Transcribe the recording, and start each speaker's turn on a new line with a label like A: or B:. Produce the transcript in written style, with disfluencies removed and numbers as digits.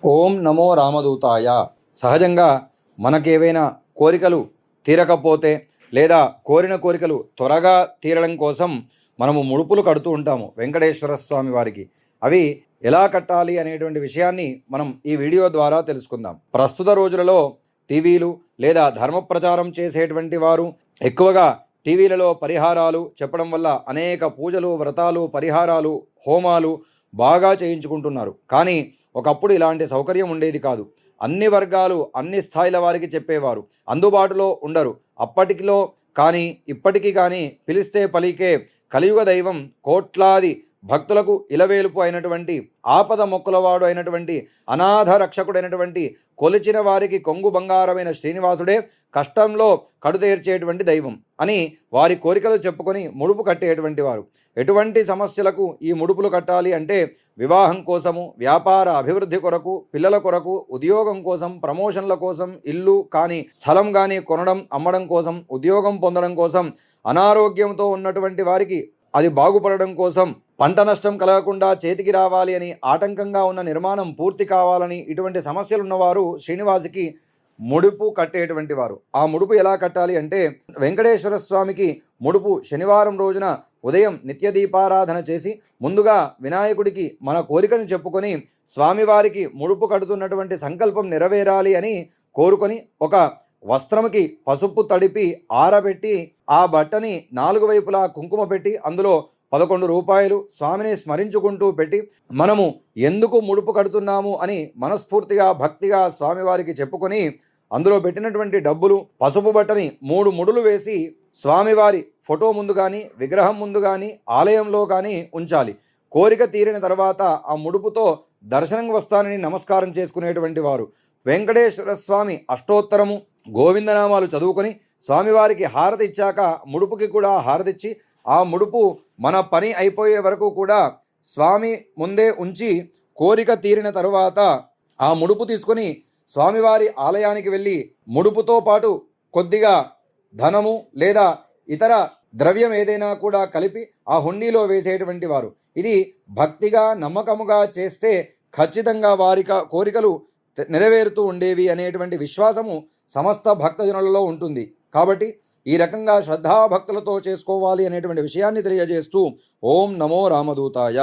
A: ఓం నమో రామదూతాయ. సహజంగా మనకేవైనా కోరికలు తీరకపోతే లేదా కోరిన కోరికలు త్వరగా తీరడం కోసం మనము ముడుపులు కడుతూ ఉంటాము వెంకటేశ్వర స్వామి వారికి. అవి ఎలా కట్టాలి అనేటువంటి విషయాన్ని మనం ఈ వీడియో ద్వారా తెలుసుకుందాం. ప్రస్తుత రోజులలో టీవీలు లేదా ధర్మ ప్రచారం చేసేటువంటి వారు ఎక్కువగా టీవీలలో పరిహారాలు చెప్పడం వల్ల అనేక పూజలు, వ్రతాలు, పరిహారాలు, హోమాలు బాగా చేయించుకుంటున్నారు. కానీ ఒకప్పుడు ఇలాంటి సౌకర్యం ఉండేది కాదు. అన్ని వర్గాలు, అన్ని స్థాయిల వారికి చెప్పేవారు. అందుబాటులో ఉండరు. అప్పటికిలో కానీ ఇప్పటికీ కానీ పిలిస్తే పలికే కలియుగ దైవం, కోట్లాది భక్తులకు ఇలవేలుపు అయినటువంటి, ఆపద మొక్కులవాడు అయినటువంటి, అనాథ రక్షకుడైనటువంటి, కొలిచిన వారికి కొంగు బంగారమైన శ్రీనివాసుడే కష్టంలో కడుతీర్చేటువంటి దైవం అని వారి కోరికలు చెప్పుకొని ముడుపు కట్టేటువంటి వారు. ఎటువంటి సమస్యలకు ఈ ముడుపులు కట్టాలి అంటే వివాహం కోసము, వ్యాపార అభివృద్ధి కొరకు, పిల్లల కొరకు, ఉద్యోగం కోసం, ప్రమోషన్ల కోసం, ఇల్లు కానీ స్థలం కానీ కొనడం, అమ్మడం కోసం, ఉద్యోగం పొందడం కోసం, అనారోగ్యంతో ఉన్నటువంటి వారికి అది బాగుపడడం కోసం, పంట నష్టం కలగకుండా చేతికి రావాలి అని, ఆటంకంగా ఉన్న నిర్మాణం పూర్తి కావాలని, ఇటువంటి సమస్యలు ఉన్నవారు శ్రీనివాసుకి ముడుపు కట్టేటువంటి వారు. ఆ ముడుపు ఎలా కట్టాలి అంటే వెంకటేశ్వర స్వామికి ముడుపు శనివారం రోజున ఉదయం నిత్య దీపారాధన చేసి ముందుగా వినాయకుడికి మన కోరికను చెప్పుకొని స్వామివారికి ముడుపు కడుతున్నటువంటి సంకల్పం నెరవేరాలి అని కోరుకొని ఒక వస్త్రముకి పసుపు తడిపి ఆరబెట్టి ఆ బట్టని 4 వైపులా కుంకుమ పెట్టి అందులో 11 రూపాయలు స్వామిని స్మరించుకుంటూ పెట్టి మనము ఎందుకు ముడుపు కడుతున్నాము అని మనస్ఫూర్తిగా భక్తిగా స్వామివారికి చెప్పుకొని అందులో పెట్టినటువంటి డబ్బులు, పసుపు బట్టని 3 ముడులు వేసి స్వామివారి ఫోటో ముందు కానీ, విగ్రహం ముందు కానీ, ఆలయంలో కానీ ఉంచాలి. కోరిక తీరిన తర్వాత ఆ ముడుపుతో దర్శనం వస్తానని నమస్కారం చేసుకునేటువంటి వారు వెంకటేశ్వర స్వామి అష్టోత్తరము, గోవిందనామాలు చదువుకొని స్వామివారికి హారతి ఇచ్చాక ముడుపుకి కూడా హారతిచ్చి ఆ ముడుపు మన పని అయిపోయే వరకు కూడా స్వామి ముందే ఉంచి కోరిక తీరిన తరువాత ఆ ముడుపు తీసుకొని స్వామివారి ఆలయానికి వెళ్ళి ముడుపుతో పాటు కొద్దిగా ధనము లేదా ఇతర ద్రవ్యం ఏదైనా కూడా కలిపి ఆ హుండీలో వేసేటువంటి వారు. ఇది భక్తిగా నమ్మకముగా చేస్తే ఖచ్చితంగా వారి కోరికలు నెరవేరుతూ ఉండేవి అనేటువంటి విశ్వాసము సమస్త భక్తజనులలో ఉంటుంది. కాబట్టి ఈ రకంగా శ్రద్ధాభక్తులతో చేసుకోవాలి అనేటువంటి విషయాన్ని తెలియజేస్తూ ఓం నమో రామదూతాయ.